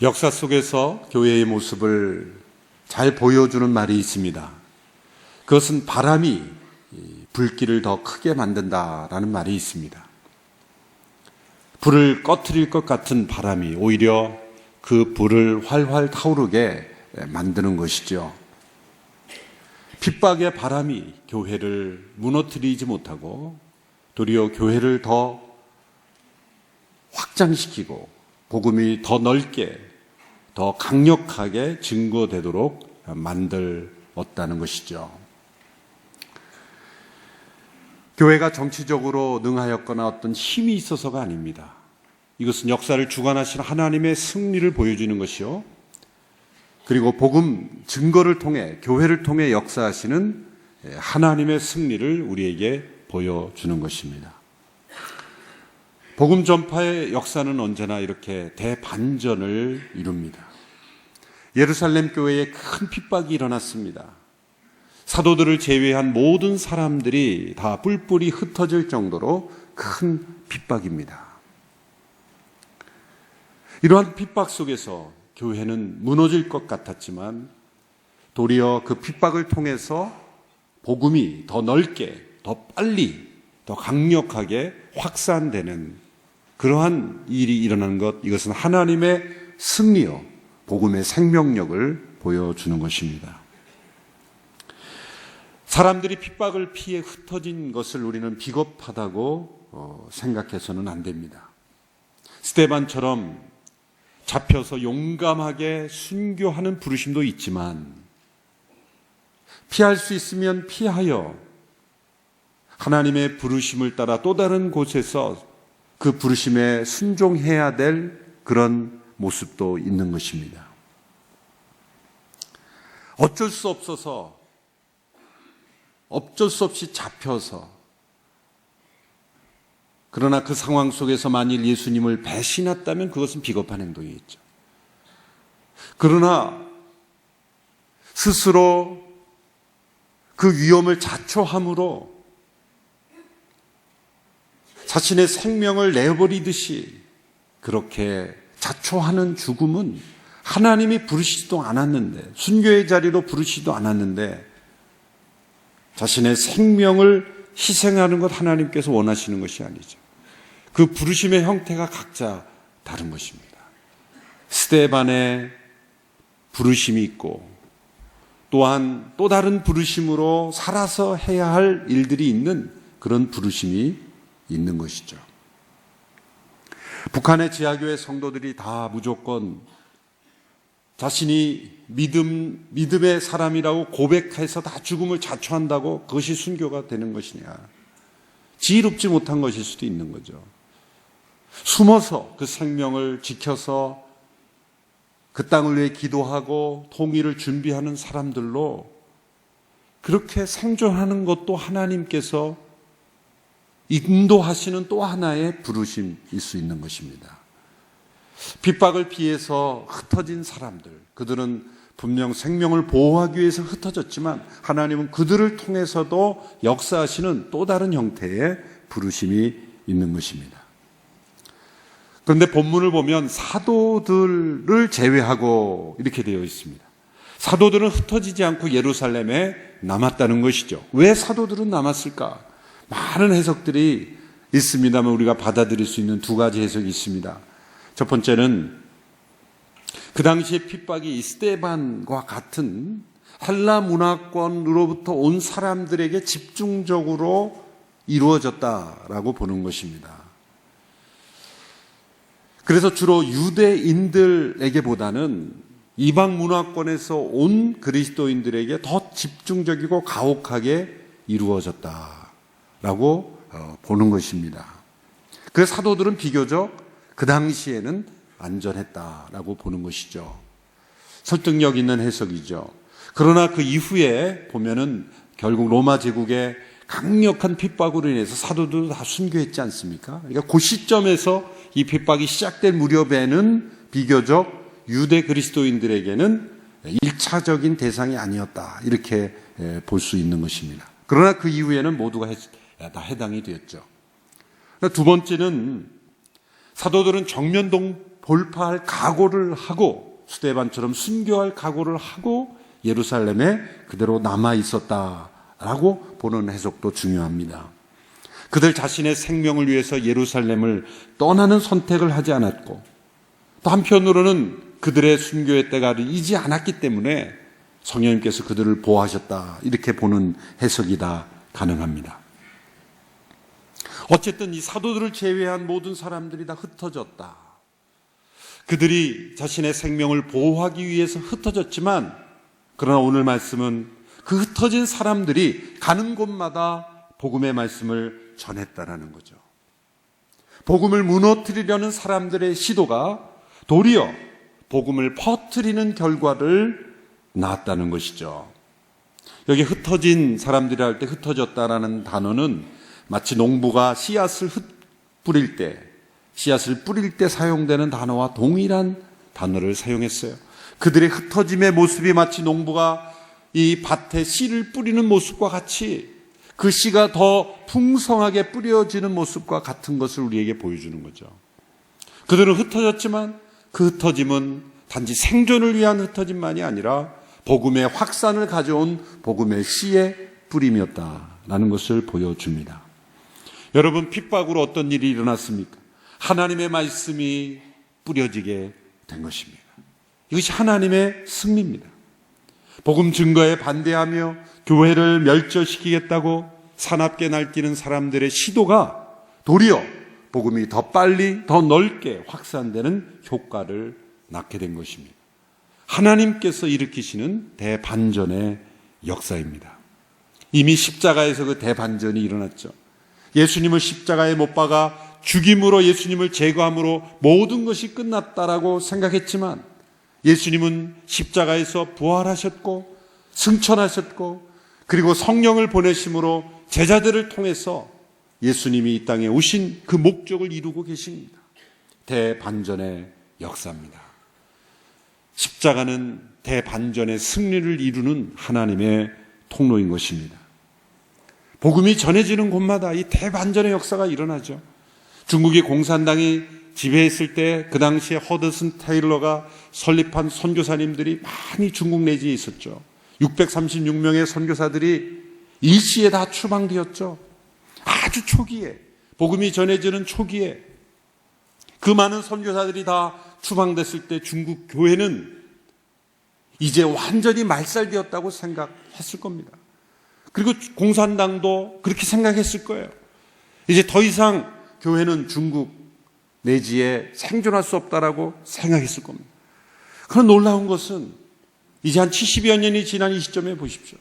역사 속에서 교회의 모습을 잘 보여주는 말이 있습니다. 그것은 바람이 불길을 더 크게 만든다라는 말이 있습니다. 불을 꺼트릴 것 같은 바람이 오히려 그 불을 활활 타오르게 만드는 것이죠. 핍박의 바람이 교회를 무너뜨리지 못하고 도리어 교회를 더 확장시키고 복음이 더 넓게 더 강력하게 증거되도록 만들었다는 것이죠. 교회가 정치적으로 능하였거나 어떤 힘이 있어서가 아닙니다. 이것은 역사를 주관하신 하나님의 승리를 보여주는 것이요, 그리고 복음 증거를 통해 교회를 통해 역사하시는 하나님의 승리를 우리에게 보여주는 것입니다. 복음 전파의 역사는 언제나 이렇게 대반전을 이룹니다. 예루살렘 교회에 큰 핍박이 일어났습니다. 사도들을 제외한 모든 사람들이 다 뿔뿔이 흩어질 정도로 큰 핍박입니다. 이러한 핍박 속에서 교회는 무너질 것 같았지만 도리어 그 핍박을 통해서 복음이 더 넓게, 더 빨리, 더 강력하게 확산되는 그러한 일이 일어나는 것, 이것은 하나님의 승리요, 복음의 생명력을 보여주는 것입니다. 사람들이 핍박을 피해 흩어진 것을 우리는 비겁하다고 생각해서는 안 됩니다. 스데반처럼 잡혀서 용감하게 순교하는 부르심도 있지만 피할 수 있으면 피하여 하나님의 부르심을 따라 또 다른 곳에서 그 부르심에 순종해야 될 그런 모습도 있는 것입니다. 어쩔 수 없이 잡혀서, 그러나 그 상황 속에서 만일 예수님을 배신했다면 그것은 비겁한 행동이겠죠. 그러나 스스로 그 위험을 자초함으로 자신의 생명을 내버리듯이 그렇게 자초하는 죽음은 하나님이 부르시지도 않았는데, 순교의 자리로 부르시지도 않았는데 자신의 생명을 희생하는 것 하나님께서 원하시는 것이 아니죠. 그 부르심의 형태가 각자 다른 것입니다. 스데반의 부르심이 있고 또한 또 다른 부르심으로 살아서 해야 할 일들이 있는 그런 부르심이 있는 것이죠. 북한의 지하교회 성도들이 다 무조건 자신이 믿음의 사람이라고 고백해서 다 죽음을 자초한다고 그것이 순교가 되는 것이냐? 지혜롭지 못한 것일 수도 있는 거죠. 숨어서 그 생명을 지켜서 그 땅을 위해 기도하고 통일을 준비하는 사람들로 그렇게 생존하는 것도 하나님께서 인도하시는 또 하나의 부르심일 수 있는 것입니다. 핍박을 피해서 흩어진 사람들, 그들은 분명 생명을 보호하기 위해서 흩어졌지만 하나님은 그들을 통해서도 역사하시는 또 다른 형태의 부르심이 있는 것입니다. 그런데 본문을 보면 사도들을 제외하고 이렇게 되어 있습니다. 사도들은 흩어지지 않고 예루살렘에 남았다는 것이죠. 왜 사도들은 남았을까? 많은 해석들이 있습니다만 우리가 받아들일 수 있는 두 가지 해석이 있습니다. 첫 번째는 그 당시에 핍박이 스데반과 같은 헬라 문화권으로부터 온 사람들에게 집중적으로 이루어졌다라고 보는 것입니다. 그래서 주로 유대인들에게보다는 이방 문화권에서 온 그리스도인들에게 더 집중적이고 가혹하게 이루어졌다라고 보는 것입니다. 그래서 사도들은 비교적 그 당시에는 안전했다라고 보는 것이죠. 설득력 있는 해석이죠. 그러나 그 이후에 보면은 결국 로마 제국의 강력한 핍박으로 인해서 사도들도 다 순교했지 않습니까? 그러니까 그 시점에서 이 핍박이 시작될 무렵에는 비교적 유대 그리스도인들에게는 1차적인 대상이 아니었다, 이렇게 볼 수 있는 것입니다. 그러나 그 이후에는 모두가 다 해당이 되었죠. 두 번째는 사도들은 정면 돌파할 각오를 하고 스데반처럼 순교할 각오를 하고 예루살렘에 그대로 남아 있었다라고 보는 해석도 중요합니다. 그들 자신의 생명을 위해서 예루살렘을 떠나는 선택을 하지 않았고 또 한편으로는 그들의 순교의 때가 이지 않았기 때문에 성령님께서 그들을 보호하셨다 이렇게 보는 해석이 다 가능합니다. 어쨌든 이 사도들을 제외한 모든 사람들이 다 흩어졌다. 그들이 자신의 생명을 보호하기 위해서 흩어졌지만 그러나 오늘 말씀은 그 흩어진 사람들이 가는 곳마다 복음의 말씀을 전했다라는 거죠. 복음을 무너뜨리려는 사람들의 시도가 도리어 복음을 퍼뜨리는 결과를 낳았다는 것이죠. 여기 흩어진 사람들이 할 때 흩어졌다라는 단어는 마치 농부가 씨앗을 뿌릴 때 사용되는 단어와 동일한 단어를 사용했어요. 그들의 흩어짐의 모습이 마치 농부가 이 밭에 씨를 뿌리는 모습과 같이 그 씨가 더 풍성하게 뿌려지는 모습과 같은 것을 우리에게 보여주는 거죠. 그들은 흩어졌지만 그 흩어짐은 단지 생존을 위한 흩어짐만이 아니라 복음의 확산을 가져온 복음의 씨의 뿌림이었다라는 것을 보여줍니다. 여러분, 핍박으로 어떤 일이 일어났습니까? 하나님의 말씀이 뿌려지게 된 것입니다. 이것이 하나님의 승리입니다. 복음 증거에 반대하며 교회를 멸절시키겠다고 사납게 날뛰는 사람들의 시도가 도리어 복음이 더 빨리 더 넓게 확산되는 효과를 낳게 된 것입니다. 하나님께서 일으키시는 대반전의 역사입니다. 이미 십자가에서 그 대반전이 일어났죠. 예수님을 십자가에 못 박아 죽임으로 예수님을 제거함으로 모든 것이 끝났다라고 생각했지만 예수님은 십자가에서 부활하셨고 승천하셨고 그리고 성령을 보내심으로 제자들을 통해서 예수님이 이 땅에 오신 그 목적을 이루고 계십니다. 대반전의 역사입니다. 십자가는 대반전의 승리를 이루는 하나님의 통로인 것입니다. 복음이 전해지는 곳마다 이 대반전의 역사가 일어나죠. 중국의 공산당이 지배했을 때 그 당시에 허드슨 테일러가 설립한 선교사님들이 많이 중국 내지에 있었죠. 636명의 선교사들이 일시에 다 추방되었죠. 아주 초기에, 복음이 전해지는 초기에 그 많은 선교사들이 다 추방됐을 때 중국 교회는 이제 완전히 말살되었다고 생각했을 겁니다. 그리고 공산당도 그렇게 생각했을 거예요. 이제 더 이상 교회는 중국 내지에 생존할 수 없다라고 생각했을 겁니다. 그런 놀라운 것은 이제 한 70여 년이 지난 이 시점에 보십시오.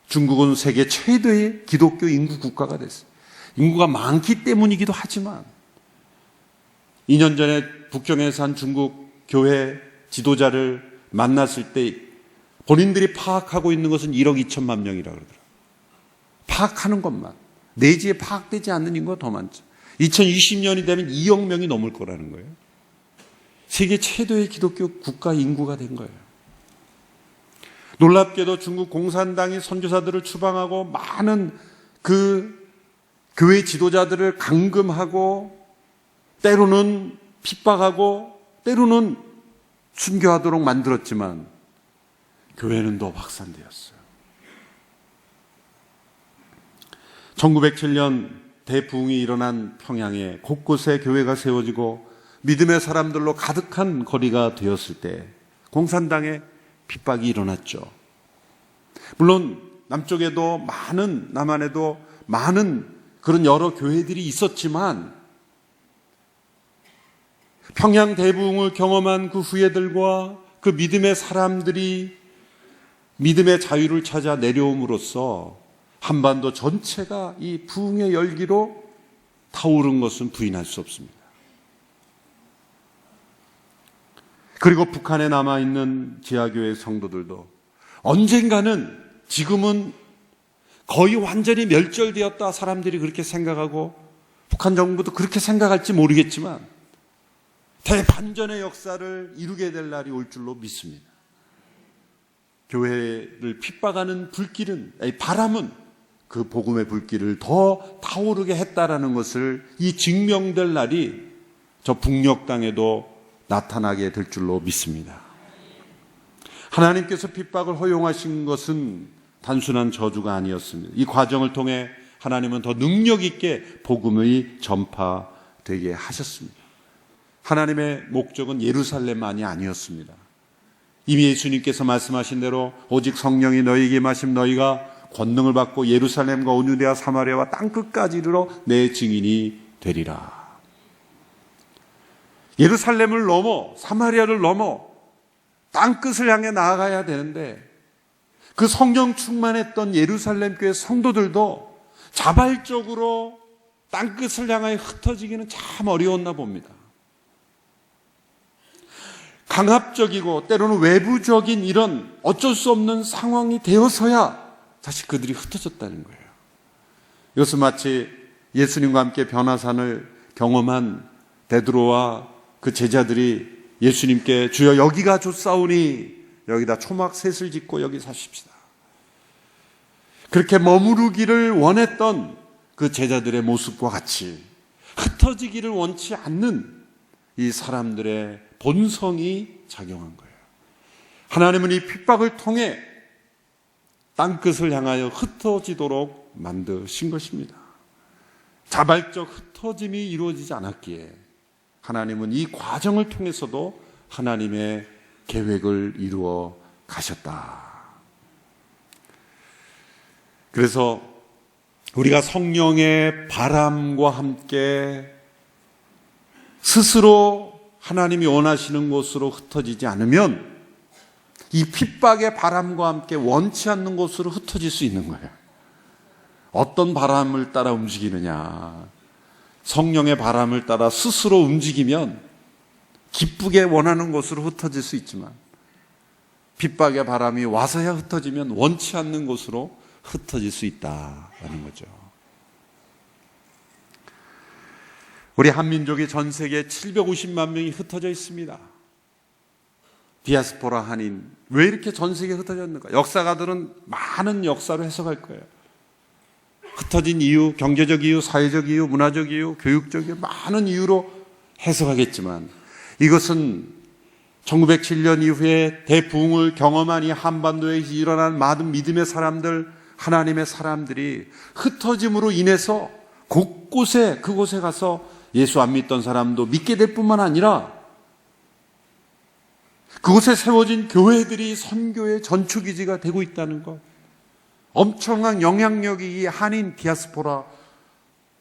중국은 세계 최대의 기독교 인구 국가가 됐어요. 인구가 많기 때문이기도 하지만 2년 전에 북경에서 한 중국 교회 지도자를 만났을 때 본인들이 파악하고 있는 것은 1억 2천만 명이라고 그러더라고요. 파악하는 것만. 내지에 파악되지 않는 인구가 더 많죠. 2020년이 되면 2억 명이 넘을 거라는 거예요. 세계 최대의 기독교 국가 인구가 된 거예요. 놀랍게도 중국 공산당이 선교사들을 추방하고 많은 그 교회 지도자들을 감금하고 때로는 핍박하고 때로는 순교하도록 만들었지만 교회는 더 확산되었어요. 1907년 대부흥이 일어난 평양에 곳곳에 교회가 세워지고 믿음의 사람들로 가득한 거리가 되었을 때 공산당의 핍박이 일어났죠. 물론 남쪽에도 남한에도 많은 그런 여러 교회들이 있었지만 평양 대부흥을 경험한 그 후예들과 그 믿음의 사람들이 믿음의 자유를 찾아 내려옴으로써 한반도 전체가 이 부흥의 열기로 타오른 것은 부인할 수 없습니다. 그리고 북한에 남아있는 지하교회 성도들도 언젠가는 지금은 거의 완전히 멸절되었다 사람들이 그렇게 생각하고 북한 정부도 그렇게 생각할지 모르겠지만 대반전의 역사를 이루게 될 날이 올 줄로 믿습니다. 교회를 핍박하는 바람은 그 복음의 불길을 더 타오르게 했다라는 것을 이 증명될 날이 저 북녘 땅에도 나타나게 될 줄로 믿습니다. 하나님께서 핍박을 허용하신 것은 단순한 저주가 아니었습니다. 이 과정을 통해 하나님은 더 능력 있게 복음의 전파되게 하셨습니다. 하나님의 목적은 예루살렘만이 아니었습니다. 이미 예수님께서 말씀하신 대로 오직 성령이 너희에게 임하심 너희가 권능을 받고 예루살렘과 온 유대와 사마리아와 땅끝까지 이르러 내 증인이 되리라. 예루살렘을 넘어 사마리아를 넘어 땅끝을 향해 나아가야 되는데 그 성령 충만했던 예루살렘 교회 성도들도 자발적으로 땅끝을 향하여 흩어지기는 참 어려웠나 봅니다. 강압적이고 때로는 외부적인 이런 어쩔 수 없는 상황이 되어서야 다시 그들이 흩어졌다는 거예요. 이것은 마치 예수님과 함께 변화산을 경험한 베드로와 그 제자들이 예수님께 주여 여기가 좋사오니 여기다 초막 셋을 짓고 여기 사십시다. 그렇게 머무르기를 원했던 그 제자들의 모습과 같이 흩어지기를 원치 않는 이 사람들의 본성이 작용한 거예요. 하나님은 이 핍박을 통해 땅끝을 향하여 흩어지도록 만드신 것입니다. 자발적 흩어짐이 이루어지지 않았기에 하나님은 이 과정을 통해서도 하나님의 계획을 이루어 가셨다. 그래서 우리가 성령의 바람과 함께 스스로 하나님이 원하시는 곳으로 흩어지지 않으면 이 핍박의 바람과 함께 원치 않는 곳으로 흩어질 수 있는 거예요. 어떤 바람을 따라 움직이느냐. 성령의 바람을 따라 스스로 움직이면 기쁘게 원하는 곳으로 흩어질 수 있지만 핍박의 바람이 와서야 흩어지면 원치 않는 곳으로 흩어질 수 있다는 거죠. 우리 한민족이 전 세계에 750만 명이 흩어져 있습니다. 디아스포라 한인. 왜 이렇게 전 세계에 흩어졌는가? 역사가들은 많은 역사로 해석할 거예요. 흩어진 이유, 경제적 이유, 사회적 이유, 문화적 이유, 교육적 이유, 많은 이유로 해석하겠지만 이것은 1907년 이후에 대부흥을 경험한 이 한반도에 일어난 많은 믿음의 사람들, 하나님의 사람들이 흩어짐으로 인해서 곳곳에 그곳에 가서 예수 안 믿던 사람도 믿게 될 뿐만 아니라 그곳에 세워진 교회들이 선교의 전초기지가 되고 있다는 것, 엄청난 영향력이 이 한인 디아스포라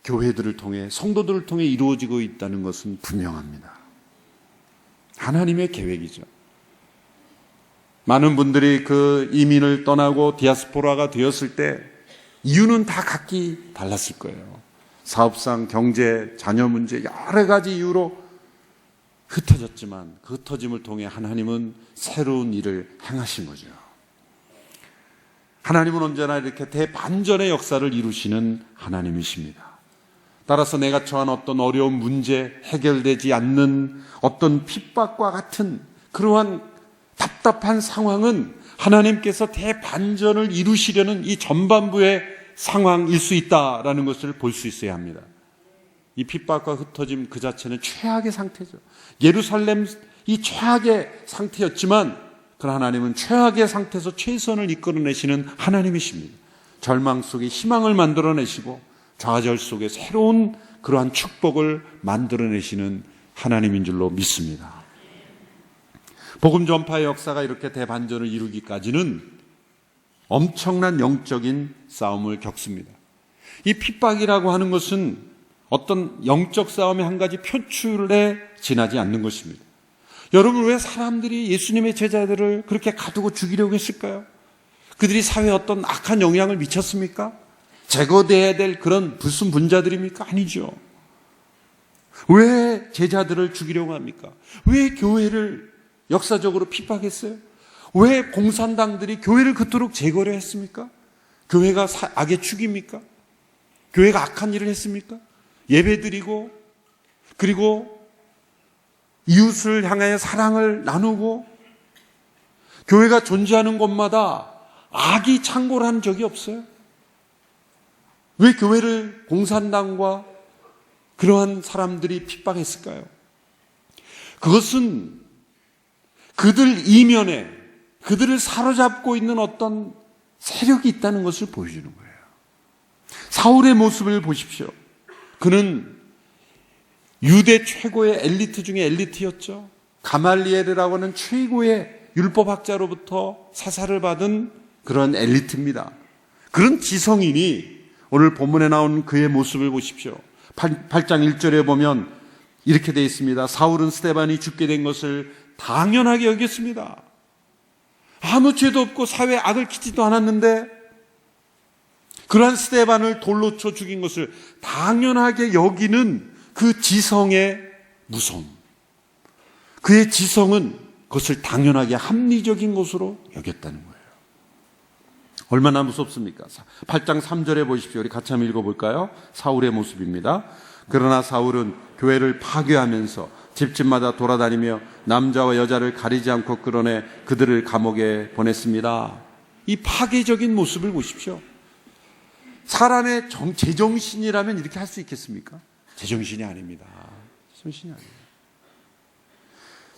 교회들을 통해 성도들을 통해 이루어지고 있다는 것은 분명합니다. 하나님의 계획이죠. 많은 분들이 그 이민을 떠나고 디아스포라가 되었을 때 이유는 다 각기 달랐을 거예요. 사업상, 경제, 자녀 문제 여러 가지 이유로 흩어졌지만 그 흩어짐을 통해 하나님은 새로운 일을 행하신 거죠. 하나님은 언제나 이렇게 대반전의 역사를 이루시는 하나님이십니다. 따라서 내가 처한 어떤 어려운 문제, 해결되지 않는 어떤 핍박과 같은 그러한 답답한 상황은 하나님께서 대반전을 이루시려는 이 전반부의 상황일 수 있다라는 것을 볼 수 있어야 합니다. 이 핍박과 흩어짐 그 자체는 최악의 상태죠. 예루살렘 이 최악의 상태였지만 그러나 하나님은 최악의 상태에서 최선을 이끌어내시는 하나님이십니다. 절망 속에 희망을 만들어내시고 좌절 속에 새로운 그러한 축복을 만들어내시는 하나님인 줄로 믿습니다. 복음 전파의 역사가 이렇게 대반전을 이루기까지는 엄청난 영적인 싸움을 겪습니다. 이 핍박이라고 하는 것은 어떤 영적 싸움의 한 가지 표출에 지나지 않는 것입니다. 여러분, 왜 사람들이 예수님의 제자들을 그렇게 가두고 죽이려고 했을까요? 그들이 사회에 어떤 악한 영향을 미쳤습니까? 제거돼야 될 그런 불순분자들입니까? 아니죠. 왜 제자들을 죽이려고 합니까? 왜 교회를 역사적으로 핍박했어요? 왜 공산당들이 교회를 그토록 제거를 했습니까? 교회가 악의 축입니까? 교회가 악한 일을 했습니까? 예배드리고 그리고 이웃을 향하여 사랑을 나누고 교회가 존재하는 곳마다 악이 창궐을 한 적이 없어요. 왜 교회를 공산당과 그러한 사람들이 핍박했을까요? 그것은 그들 이면에 그들을 사로잡고 있는 어떤 세력이 있다는 것을 보여주는 거예요. 사울의 모습을 보십시오. 그는 유대 최고의 엘리트 중에 엘리트였죠. 가말리엘이라고 하는 최고의 율법학자로부터 사사를 받은 그런 엘리트입니다. 그런 지성인이 오늘 본문에 나온 그의 모습을 보십시오. 8장 1절에 보면 이렇게 되어 있습니다. 사울은 스데반이 죽게 된 것을 당연하게 여겼습니다. 아무 죄도 없고 사회에 악을 끼치지도 않았는데 그러한 스데반을 돌로 쳐 죽인 것을 당연하게 여기는 그 지성의 무서움. 그의 지성은 그것을 당연하게 합리적인 것으로 여겼다는 거예요. 얼마나 무섭습니까? 8장 3절에 보십시오. 우리 같이 한번 읽어볼까요? 사울의 모습입니다. 그러나 사울은 교회를 파괴하면서 집집마다 돌아다니며 남자와 여자를 가리지 않고 끌어내 그들을 감옥에 보냈습니다. 이 파괴적인 모습을 보십시오. 사람의 제정신이라면 이렇게 할 수 있겠습니까? 제정신이 아닙니다. 제정신이 아닙니다.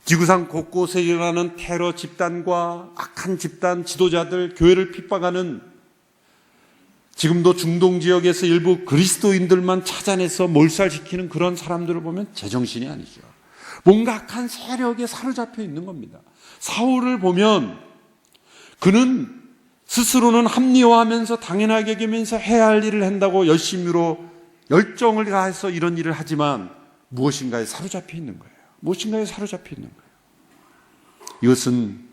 지구상 곳곳에 일어나는 테러 집단과 악한 집단 지도자들, 교회를 핍박하는 지금도 중동 지역에서 일부 그리스도인들만 찾아내서 몰살시키는 그런 사람들을 보면 제정신이 아니죠. 뭔가 악한 세력에 사로잡혀 있는 겁니다. 사울을 보면 그는 스스로는 합리화하면서 당연하게 여기면서 해야 할 일을 한다고 열심히로 열정을 다해서 이런 일을 하지만 무엇인가에 사로잡혀 있는 거예요. 무엇인가에 사로잡혀 있는 거예요. 이것은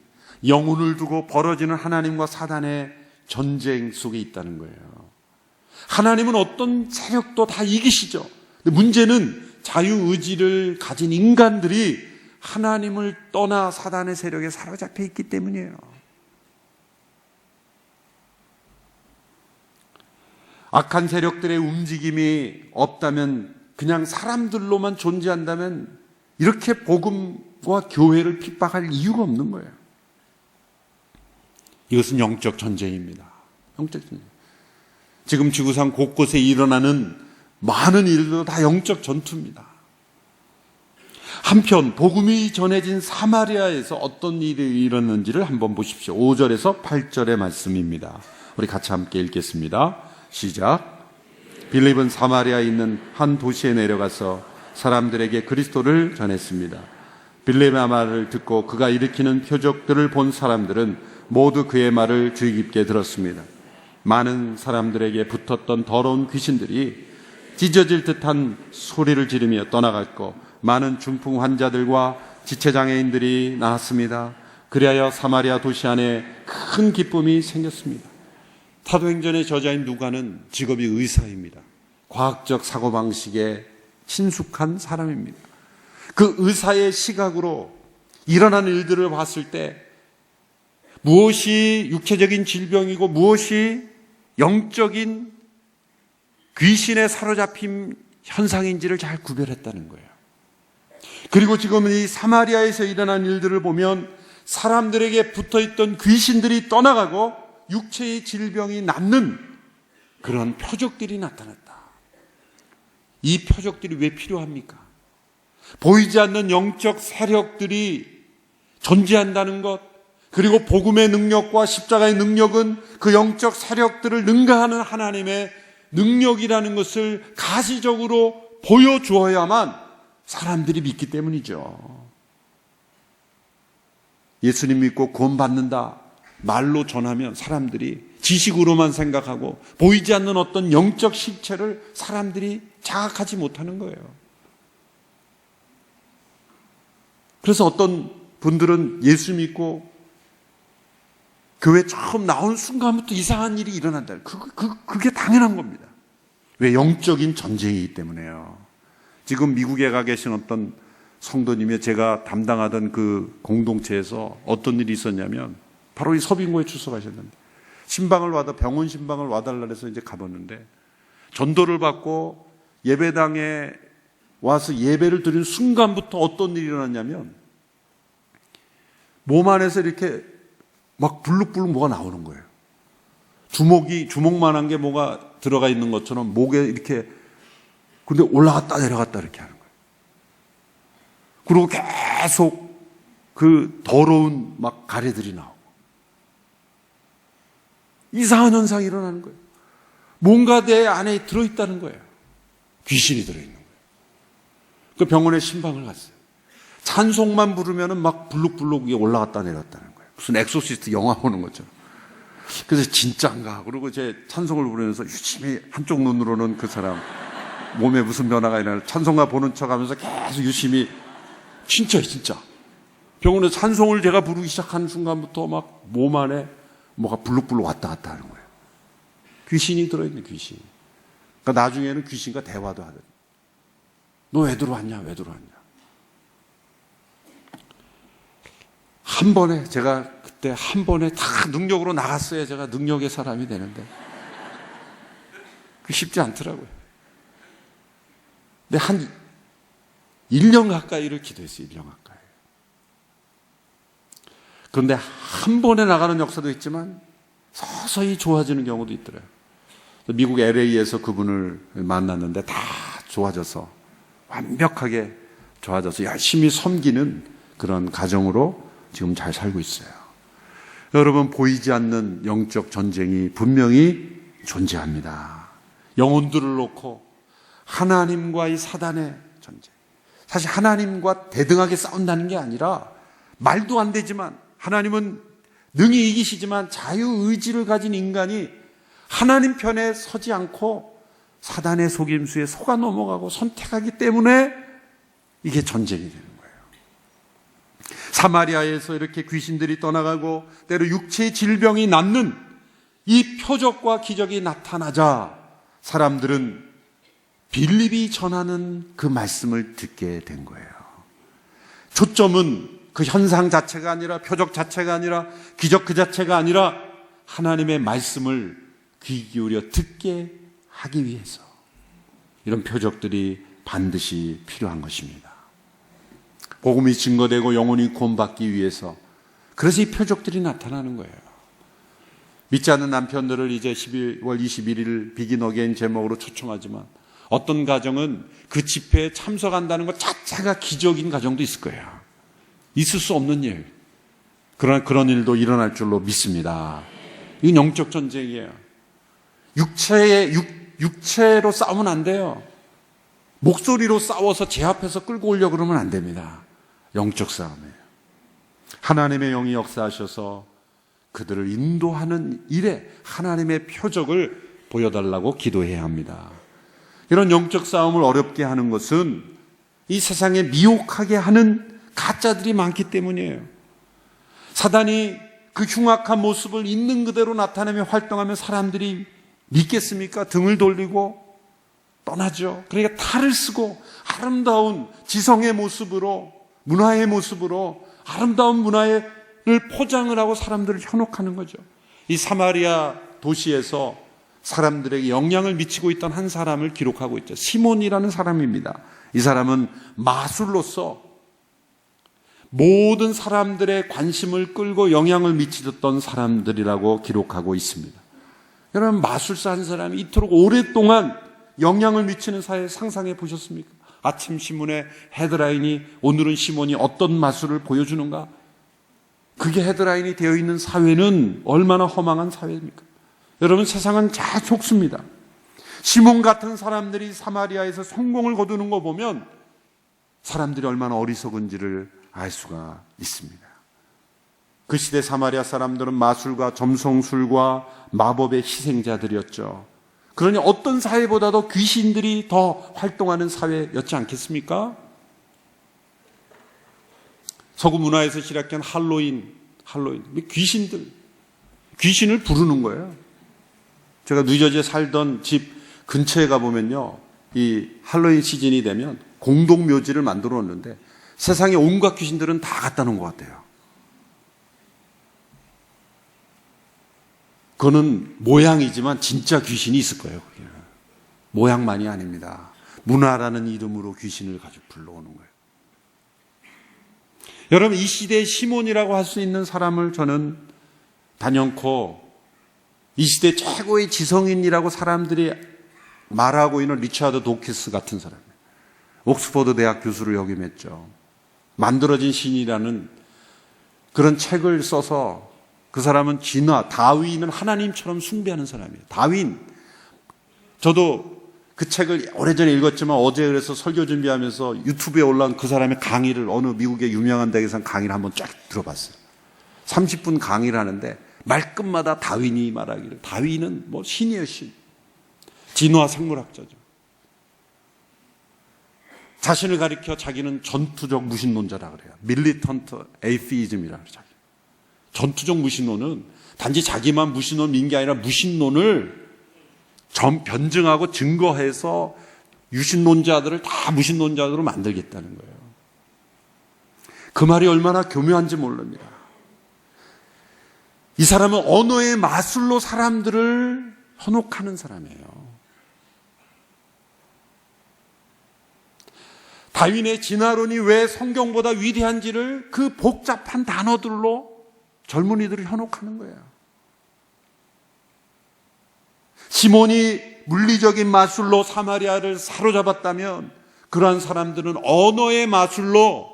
영혼을 두고 벌어지는 하나님과 사단의 전쟁 속에 있다는 거예요. 하나님은 어떤 세력도 다 이기시죠. 근데 문제는 자유의지를 가진 인간들이 하나님을 떠나 사단의 세력에 사로잡혀 있기 때문이에요. 악한 세력들의 움직임이 없다면, 그냥 사람들로만 존재한다면 이렇게 복음과 교회를 핍박할 이유가 없는 거예요. 이것은 영적 전쟁입니다. 영적 전쟁. 지금 지구상 곳곳에 일어나는 많은 일도 다 영적 전투입니다. 한편 복음이 전해진 사마리아에서 어떤 일이 일어났는지를 한번 보십시오. 5절에서 8절의 말씀입니다. 우리 같이 함께 읽겠습니다. 시작. 빌립은 사마리아에 있는 한 도시에 내려가서 사람들에게 그리스도를 전했습니다. 빌립의 말을 듣고 그가 일으키는 표적들을 본 사람들은 모두 그의 말을 주의 깊게 들었습니다. 많은 사람들에게 붙었던 더러운 귀신들이 찢어질 듯한 소리를 지르며 떠나갔고 많은 중풍 환자들과 지체장애인들이 나왔습니다. 그리하여 사마리아 도시 안에 큰 기쁨이 생겼습니다. 사도행전의 저자인 누가는 직업이 의사입니다. 과학적 사고방식에 친숙한 사람입니다. 그 의사의 시각으로 일어난 일들을 봤을 때 무엇이 육체적인 질병이고 무엇이 영적인 귀신에 사로잡힌 현상인지를 잘 구별했다는 거예요. 그리고 지금 이 사마리아에서 일어난 일들을 보면 사람들에게 붙어있던 귀신들이 떠나가고 육체의 질병이 낫는 그런 표적들이 나타났다. 이 표적들이 왜 필요합니까? 보이지 않는 영적 세력들이 존재한다는 것, 그리고 복음의 능력과 십자가의 능력은 그 영적 세력들을 능가하는 하나님의 능력이라는 것을 가시적으로 보여주어야만 사람들이 믿기 때문이죠. 예수님 믿고 구원받는다 말로 전하면 사람들이 지식으로만 생각하고 보이지 않는 어떤 영적 실체를 사람들이 자각하지 못하는 거예요. 그래서 어떤 분들은 예수 믿고 교회 처음 나온 순간부터 이상한 일이 일어난다. 그게 당연한 겁니다. 왜? 영적인 전쟁이기 때문에요. 지금 미국에 가 계신 어떤 성도님이 제가 담당하던 그 공동체에서 어떤 일이 있었냐면 바로 이 서빙고에 출석하셨는데 병원 신방을 와달라 해서 이제 가봤는데 전도를 받고 예배당에 와서 예배를 드린 순간부터 어떤 일이 일어났냐면 몸 안에서 이렇게 막 불룩불룩 뭐가 나오는 거예요. 주먹만한 게 뭐가 들어가 있는 것처럼 목에 이렇게 근데 올라갔다 내려갔다 이렇게 하는 거예요. 그리고 계속 그 더러운 막 가래들이 나오고 이상한 현상이 일어나는 거예요. 뭔가 내 안에 들어있다는 거예요. 귀신이 들어있는 거예요. 그 병원에 신방을 갔어요. 찬송만 부르면은 막 블룩블룩 위에 올라갔다 내렸다는 거예요. 무슨 엑소시스트 영화 보는 것처럼. 그래서 진짜인가? 그리고 제 찬송을 부르면서 유심히 한쪽 눈으로는 그 사람 몸에 무슨 변화가 일어나 찬송가 보는 척 하면서 계속 유심히 진짜 병원에서 찬송을 제가 부르기 시작하는 순간부터 막 몸 안에 뭐가 블룩블룩 왔다 갔다 하는 거예요. 귀신이 들어있는 귀신. 그러니까 나중에는 귀신과 대화도 하더니 너 왜 들어왔냐? 왜 들어왔냐? 한 번에 제가 그때 한 번에 다 능력으로 나갔어야 제가 능력의 사람이 되는데 그 쉽지 않더라고요. 근데 한 1년 가까이를 기도했어요. 1년 가까이. 그런데 한 번에 나가는 역사도 있지만 서서히 좋아지는 경우도 있더라고요. 미국 LA에서 그분을 만났는데 다 좋아져서 완벽하게 좋아져서 열심히 섬기는 그런 가정으로 지금 잘 살고 있어요. 여러분, 보이지 않는 영적 전쟁이 분명히 존재합니다. 영혼들을 놓고 하나님과의 사단의 전쟁. 사실 하나님과 대등하게 싸운다는 게 아니라 말도 안 되지만 하나님은 능히 이기시지만 자유의지를 가진 인간이 하나님 편에 서지 않고 사단의 속임수에 속아 넘어가고 선택하기 때문에 이게 전쟁이 되는 거예요. 사마리아에서 이렇게 귀신들이 떠나가고 때로 육체의 질병이 낫는 이 표적과 기적이 나타나자 사람들은 빌립이 전하는 그 말씀을 듣게 된 거예요. 초점은 그 현상 자체가 아니라 표적 자체가 아니라 기적 그 자체가 아니라 하나님의 말씀을 귀 기울여 듣게 하기 위해서 이런 표적들이 반드시 필요한 것입니다. 복음이 증거되고 영혼이 구원받기 위해서 그래서 이 표적들이 나타나는 거예요. 믿지 않는 남편들을 이제 12월 21일 비긴 어게인 제목으로 초청하지만 어떤 가정은 그 집회에 참석한다는 것 자체가 기적인 가정도 있을 거예요. 있을 수 없는 일. 그러나 그런 일도 일어날 줄로 믿습니다. 이건 영적 전쟁이에요. 육체로 싸우면 안 돼요. 목소리로 싸워서 제 앞에서 끌고 오려고 그러면 안 됩니다. 영적 싸움이에요. 하나님의 영이 역사하셔서 그들을 인도하는 일에 하나님의 표적을 보여달라고 기도해야 합니다. 이런 영적 싸움을 어렵게 하는 것은 이 세상에 미혹하게 하는 가짜들이 많기 때문이에요. 사단이 그 흉악한 모습을 있는 그대로 나타내며 활동하면 사람들이 믿겠습니까? 등을 돌리고 떠나죠. 그러니까 탈을 쓰고 아름다운 지성의 모습으로 문화의 모습으로 아름다운 문화를 포장을 하고 사람들을 현혹하는 거죠. 이 사마리아 도시에서 사람들에게 영향을 미치고 있던 한 사람을 기록하고 있죠. 시몬이라는 사람입니다. 이 사람은 마술로서 모든 사람들의 관심을 끌고 영향을 미치던 사람들이라고 기록하고 있습니다. 여러분, 마술사 한 사람이 이토록 오랫동안 영향을 미치는 사회 상상해 보셨습니까? 아침 신문에 헤드라인이 오늘은 시몬이 어떤 마술을 보여주는가? 그게 헤드라인이 되어 있는 사회는 얼마나 허망한 사회입니까? 여러분, 세상은 잘 속습니다. 시몬 같은 사람들이 사마리아에서 성공을 거두는 거 보면 사람들이 얼마나 어리석은지를 알 수가 있습니다. 그 시대 사마리아 사람들은 마술과 점성술과 마법의 희생자들이었죠. 그러니 어떤 사회보다도 귀신들이 더 활동하는 사회였지 않겠습니까? 서구 문화에서 시작한 할로윈, 귀신을 부르는 거예요. 제가 뉴저지에 살던 집 근처에 가보면요, 이 할로윈 시즌이 되면 공동묘지를 만들어 놓는데 세상에 온갖 귀신들은 다 갖다 놓은 것 같아요. 그거는 모양이지만 진짜 귀신이 있을 거예요. 그게. 모양만이 아닙니다. 문화라는 이름으로 귀신을 가지고 불러오는 거예요. 여러분, 이 시대의 시몬이라고 할 수 있는 사람을 저는 단연코 이 시대 최고의 지성인이라고 사람들이 말하고 있는 리차드 도키스 같은 사람이에요. 옥스퍼드 대학 교수를 역임했죠. 만들어진 신이라는 그런 책을 써서 그 사람은 다윈은 하나님처럼 숭배하는 사람이에요. 다윈. 저도 그 책을 오래전에 읽었지만 어제 그래서 설교 준비하면서 유튜브에 올라온 그 사람의 강의를 어느 미국의 유명한 대학에서 강의를 한번 쫙 들어봤어요. 30분 강의를 하는데 말끝마다 다윈이 말하기를 다윈은 뭐 신이에요, 신. 진화 생물학자죠. 자신을 가리켜 자기는 전투적 무신론자라 그래요. 밀리턴트 에이티즘이라 그래요. 전투적 무신론은 단지 자기만 무신론 민 게 아니라 무신론을 변증하고 증거해서 유신론자들을 다 무신론자들로 만들겠다는 거예요. 그 말이 얼마나 교묘한지 모릅니다. 이 사람은 언어의 마술로 사람들을 현혹하는 사람이에요. 다윈의 진화론이 왜 성경보다 위대한지를 그 복잡한 단어들로 젊은이들을 현혹하는 거예요. 시몬이 물리적인 마술로 사마리아를 사로잡았다면 그러한 사람들은 언어의 마술이에요.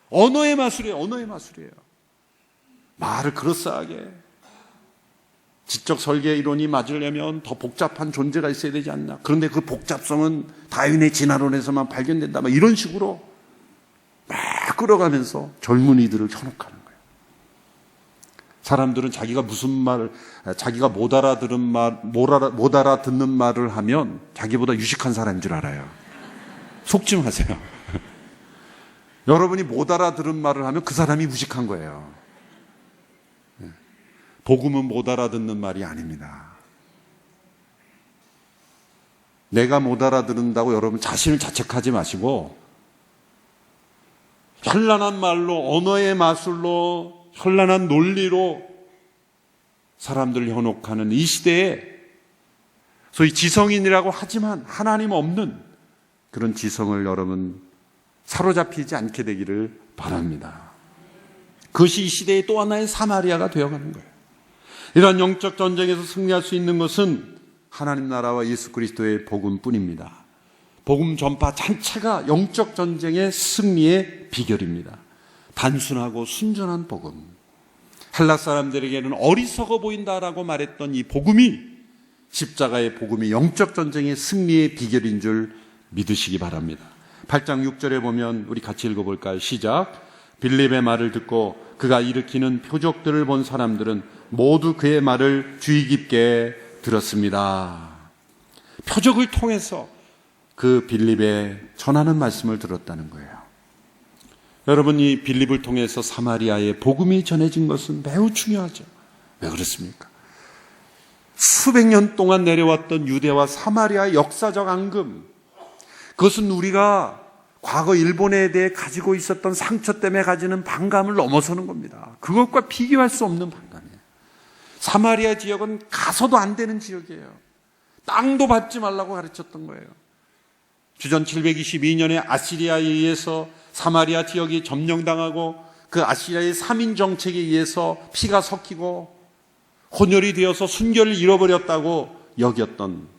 언어의 마술이에요. 말을 그럴싸하게. 지적 설계 이론이 맞으려면 더 복잡한 존재가 있어야 되지 않나. 그런데 그 복잡성은 다윈의 진화론에서만 발견된다. 막 이런 식으로 막 끌어가면서 젊은이들을 현혹하는 거예요. 사람들은 자기가 못 알아듣는 말을 하면 자기보다 유식한 사람인 줄 알아요. 속지 마세요. 여러분이 못 알아들은 말을 하면 그 사람이 무식한 거예요. 복음은 못 알아듣는 말이 아닙니다. 내가 못 알아듣는다고 여러분 자신을 자책하지 마시고 현란한 말로, 언어의 마술로, 현란한 논리로 사람들을 현혹하는 이 시대에 소위 지성인이라고 하지만 하나님 없는 그런 지성을 여러분 사로잡히지 않게 되기를 바랍니다. 그것이 이 시대의 또 하나의 사마리아가 되어가는 거예요. 이러한 영적 전쟁에서 승리할 수 있는 것은 하나님 나라와 예수 그리스도의 복음뿐입니다. 복음 전파 자체가 영적 전쟁의 승리의 비결입니다. 단순하고 순전한 복음. 헬라 사람들에게는 어리석어 보인다라고 말했던 이 복음이 십자가의 복음이 영적 전쟁의 승리의 비결인 줄 믿으시기 바랍니다. 8장 6절에 보면 우리 같이 읽어볼까요? 시작. 빌립의 말을 듣고 그가 일으키는 표적들을 본 사람들은 모두 그의 말을 주의 깊게 들었습니다. 표적을 통해서 그 빌립의 전하는 말씀을 들었다는 거예요. 여러분, 이 빌립을 통해서 사마리아의 복음이 전해진 것은 매우 중요하죠. 왜 그렇습니까? 수백 년 동안 내려왔던 유대와 사마리아의 역사적 앙금, 그것은 우리가 과거 일본에 대해 가지고 있었던 상처 때문에 가지는 반감을 넘어서는 겁니다. 그것과 비교할 수 없는 반감이에요. 사마리아 지역은 가서도 안 되는 지역이에요. 땅도 밟지 말라고 가르쳤던 거예요. 주전 722년에 아시리아에 의해서 사마리아 지역이 점령당하고 그 아시리아의 3인 정책에 의해서 피가 섞이고 혼혈이 되어서 순결을 잃어버렸다고 여겼던,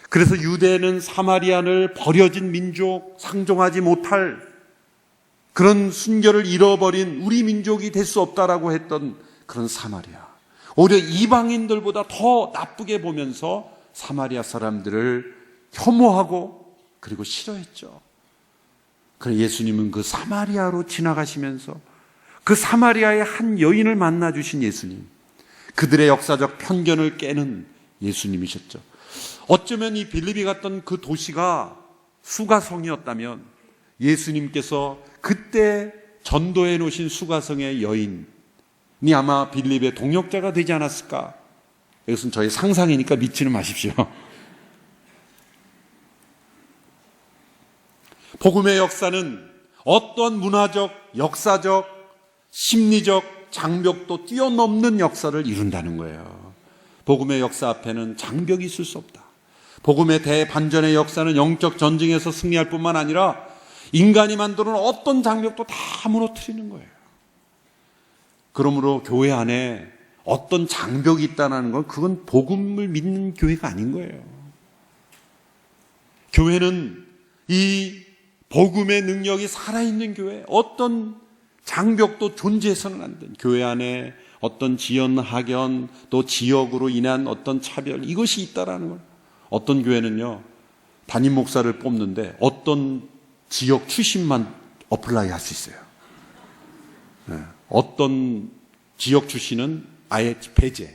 그래서 유대는 사마리아를 버려진 민족, 상종하지 못할 그런 순결을 잃어버린 우리 민족이 될 수 없다라고 했던 그런 사마리아, 오히려 이방인들보다 더 나쁘게 보면서 사마리아 사람들을 혐오하고 그리고 싫어했죠. 그래서 예수님은 그 사마리아로 지나가시면서 그 사마리아의 한 여인을 만나 주신 예수님, 그들의 역사적 편견을 깨는 예수님이셨죠. 어쩌면 이 빌립이 갔던 그 도시가 수가성이었다면 예수님께서 그때 전도해 놓으신 수가성의 여인이 아마 빌립의 동역자가 되지 않았을까? 이것은 저의 상상이니까 믿지는 마십시오. 복음의 역사는 어떤 문화적, 역사적, 심리적 장벽도 뛰어넘는 역사를 이룬다는 거예요. 복음의 역사 앞에는 장벽이 있을 수 없다. 복음의 대반전의 역사는 영적 전쟁에서 승리할 뿐만 아니라 인간이 만드는 어떤 장벽도 다 무너뜨리는 거예요. 그러므로 교회 안에 어떤 장벽이 있다는 건 그건 복음을 믿는 교회가 아닌 거예요. 교회는 이 복음의 능력이 살아있는 교회, 어떤 장벽도 존재해서는 안 된 교회 안에 어떤 지연, 학연, 또 지역으로 인한 어떤 차별, 이것이 있다라는 거예요. 어떤 교회는요, 담임 목사를 뽑는데 어떤 지역 출신만 어플라이 할 수 있어요. 네. 어떤 지역 출신은 아예 배제.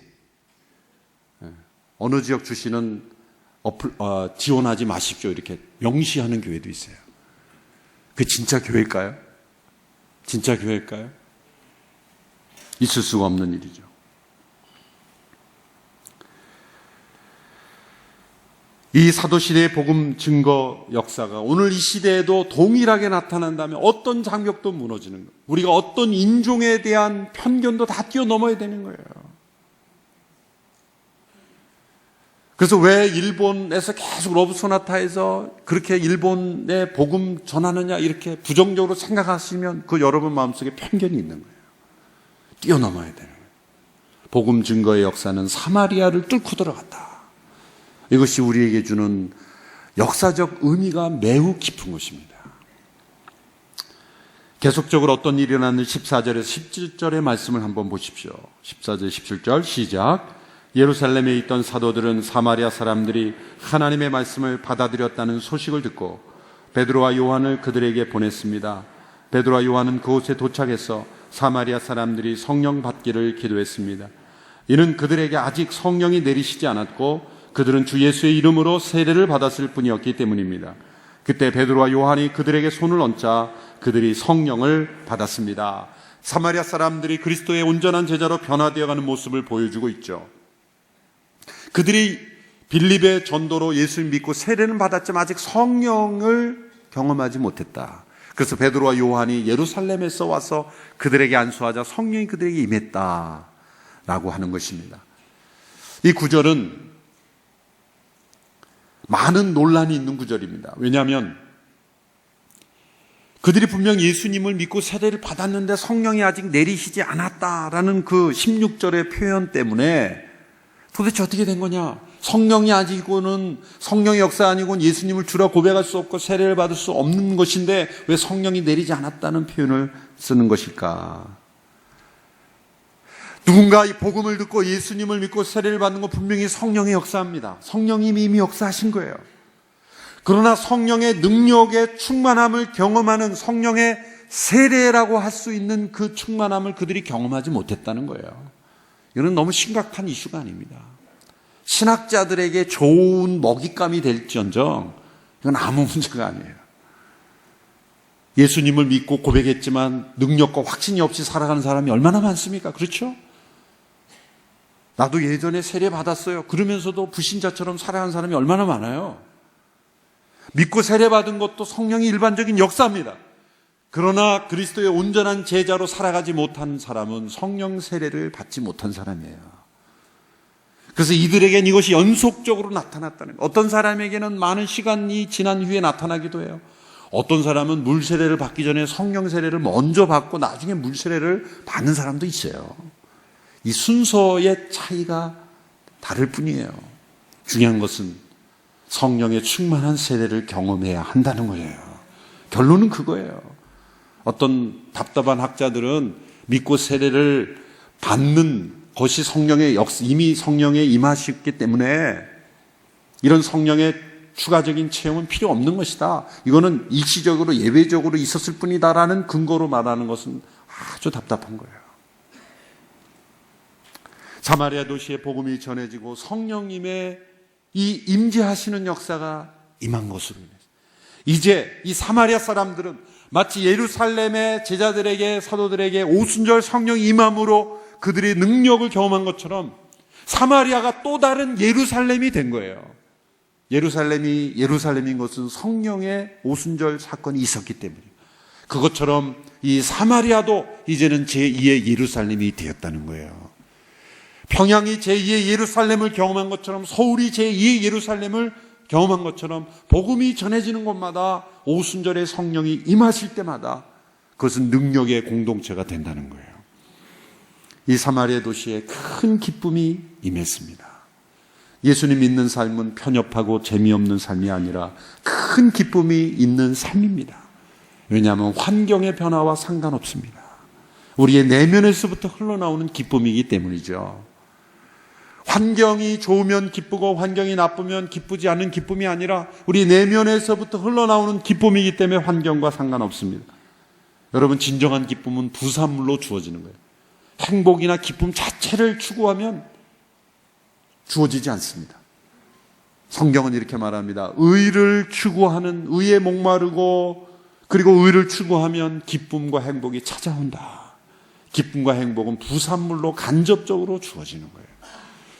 네. 어느 지역 출신은 지원하지 마십시오. 이렇게 명시하는 교회도 있어요. 그게 진짜 교회일까요? 진짜 교회일까요? 있을 수가 없는 일이죠. 이 사도시대의 복음 증거 역사가 오늘 이 시대에도 동일하게 나타난다면 어떤 장벽도 무너지는 거예요. 우리가 어떤 인종에 대한 편견도 다 뛰어넘어야 되는 거예요. 그래서 왜 일본에서 계속 러브소나타에서 그렇게 일본의 복음 전하느냐 이렇게 부정적으로 생각하시면 그 여러분 마음속에 편견이 있는 거예요. 뛰어넘어야 되는 거예요. 복음 증거의 역사는 사마리아를 뚫고 들어갔다. 이것이 우리에게 주는 역사적 의미가 매우 깊은 것입니다. 계속적으로 어떤 일이 일어났는지 14절에서 17절의 말씀을 한번 보십시오. 14절 17절 시작. 예루살렘에 있던 사도들은 사마리아 사람들이 하나님의 말씀을 받아들였다는 소식을 듣고 베드로와 요한을 그들에게 보냈습니다. 베드로와 요한은 그곳에 도착해서 사마리아 사람들이 성령 받기를 기도했습니다. 이는 그들에게 아직 성령이 내리시지 않았고 그들은 주 예수의 이름으로 세례를 받았을 뿐이었기 때문입니다. 그때 베드로와 요한이 그들에게 손을 얹자 그들이 성령을 받았습니다. 사마리아 사람들이 그리스도의 온전한 제자로 변화되어가는 모습을 보여주고 있죠. 그들이 빌립의 전도로 예수를 믿고 세례는 받았지만 아직 성령을 경험하지 못했다. 그래서 베드로와 요한이 예루살렘에서 와서 그들에게 안수하자 성령이 그들에게 임했다라고 하는 것입니다. 이 구절은 많은 논란이 있는 구절입니다. 왜냐하면 그들이 분명 예수님을 믿고 세례를 받았는데 성령이 아직 내리시지 않았다라는 그 16절의 표현 때문에 도대체 어떻게 된 거냐? 성령이 아니고는 성령의 역사 아니고는 예수님을 주라 고백할 수 없고 세례를 받을 수 없는 것인데 왜 성령이 내리지 않았다는 표현을 쓰는 것일까? 누군가 이 복음을 듣고 예수님을 믿고 세례를 받는 건 분명히 성령의 역사입니다. 성령이 이미 역사하신 거예요. 그러나 성령의 능력의 충만함을 경험하는 성령의 세례라고 할 수 있는 그 충만함을 그들이 경험하지 못했다는 거예요. 이건 너무 심각한 이슈가 아닙니다. 신학자들에게 좋은 먹잇감이 될지언정 이건 아무 문제가 아니에요. 예수님을 믿고 고백했지만 능력과 확신이 없이 살아가는 사람이 얼마나 많습니까? 그렇죠? 나도 예전에 세례 받았어요. 그러면서도 불신자처럼 살아가는 사람이 얼마나 많아요. 믿고 세례 받은 것도 성령의 일반적인 역사입니다. 그러나 그리스도의 온전한 제자로 살아가지 못한 사람은 성령 세례를 받지 못한 사람이에요. 그래서 이들에겐 이것이 연속적으로 나타났다는 거예요. 어떤 사람에게는 많은 시간이 지난 후에 나타나기도 해요. 어떤 사람은 물 세례를 받기 전에 성령 세례를 먼저 받고 나중에 물 세례를 받는 사람도 있어요. 이 순서의 차이가 다를 뿐이에요. 중요한 것은 성령의 충만한 세례를 경험해야 한다는 거예요. 결론은 그거예요. 어떤 답답한 학자들은 믿고 세례를 받는 것이 성령의 이미 성령에 임하셨기 때문에 이런 성령의 추가적인 체험은 필요 없는 것이다. 이거는 일시적으로 예외적으로 있었을 뿐이다라는 근거로 말하는 것은 아주 답답한 거예요. 사마리아 도시의 복음이 전해지고 성령님의 이 임재하시는 역사가 임한 것으로 인해서 이제 이 사마리아 사람들은 마치 예루살렘의 제자들에게 사도들에게 오순절 성령 임함으로 그들의 능력을 경험한 것처럼 사마리아가 또 다른 예루살렘이 된 거예요. 예루살렘이 예루살렘인 것은 성령의 오순절 사건이 있었기 때문이에요. 그것처럼 이 사마리아도 이제는 제2의 예루살렘이 되었다는 거예요. 평양이 제2의 예루살렘을 경험한 것처럼 서울이 제2의 예루살렘을 경험한 것처럼 복음이 전해지는 곳마다 오순절의 성령이 임하실 때마다 그것은 능력의 공동체가 된다는 거예요. 이 사마리아 도시에 큰 기쁨이 임했습니다. 예수님 믿는 삶은 편협하고 재미없는 삶이 아니라 큰 기쁨이 있는 삶입니다. 왜냐하면 환경의 변화와 상관없습니다. 우리의 내면에서부터 흘러나오는 기쁨이기 때문이죠. 환경이 좋으면 기쁘고 환경이 나쁘면 기쁘지 않은 기쁨이 아니라 우리 내면에서부터 흘러나오는 기쁨이기 때문에 환경과 상관없습니다. 여러분, 진정한 기쁨은 부산물로 주어지는 거예요. 행복이나 기쁨 자체를 추구하면 주어지지 않습니다. 성경은 이렇게 말합니다. 의를 추구하는, 의에 목마르고 그리고 의를 추구하면 기쁨과 행복이 찾아온다. 기쁨과 행복은 부산물로 간접적으로 주어지는 거예요.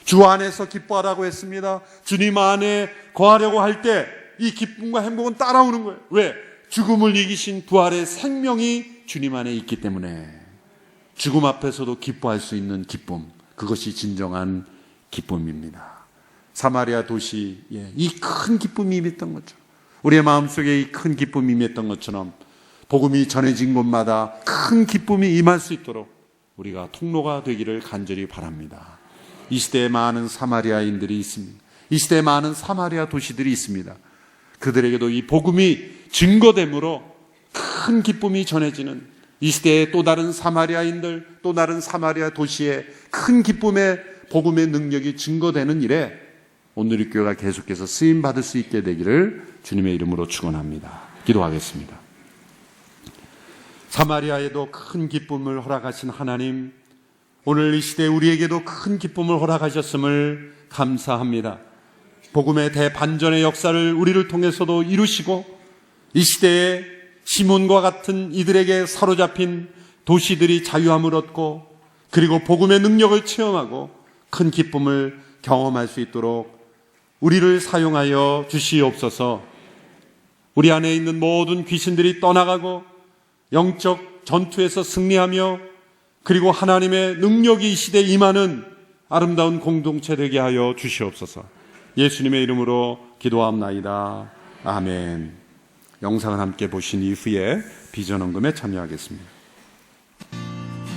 주 안에서 기뻐하라고 했습니다. 주님 안에 거하려고 할 때 이 기쁨과 행복은 따라오는 거예요. 왜? 죽음을 이기신 부활의 생명이 주님 안에 있기 때문에 죽음 앞에서도 기뻐할 수 있는 기쁨, 그것이 진정한 기쁨입니다. 사마리아 도시에 이 큰 기쁨이 임했던 것처럼, 우리의 마음속에 이 큰 기쁨이 임했던 것처럼 복음이 전해진 곳마다 큰 기쁨이 임할 수 있도록 우리가 통로가 되기를 간절히 바랍니다. 이 시대에 많은 사마리아인들이 있습니다. 이 시대에 많은 사마리아 도시들이 있습니다. 그들에게도 이 복음이 증거됨으로 큰 기쁨이 전해지는, 이 시대의 또 다른 사마리아인들, 또 다른 사마리아 도시에 큰 기쁨의 복음의 능력이 증거되는 일에 오늘 교회가 계속해서 쓰임 받을 수 있게 되기를 주님의 이름으로 축원합니다. 기도하겠습니다. 사마리아에도 큰 기쁨을 허락하신 하나님, 오늘 이 시대에 우리에게도 큰 기쁨을 허락하셨음을 감사합니다. 복음의 대반전의 역사를 우리를 통해서도 이루시고 이 시대에 시몬과 같은 이들에게 사로잡힌 도시들이 자유함을 얻고 그리고 복음의 능력을 체험하고 큰 기쁨을 경험할 수 있도록 우리를 사용하여 주시옵소서. 우리 안에 있는 모든 귀신들이 떠나가고 영적 전투에서 승리하며 그리고 하나님의 능력이 이 시대에 임하는 아름다운 공동체 되게 하여 주시옵소서. 예수님의 이름으로 기도합나이다. 아멘. 영상을 함께 보신 이후에 비전 헌금에 참여하겠습니다.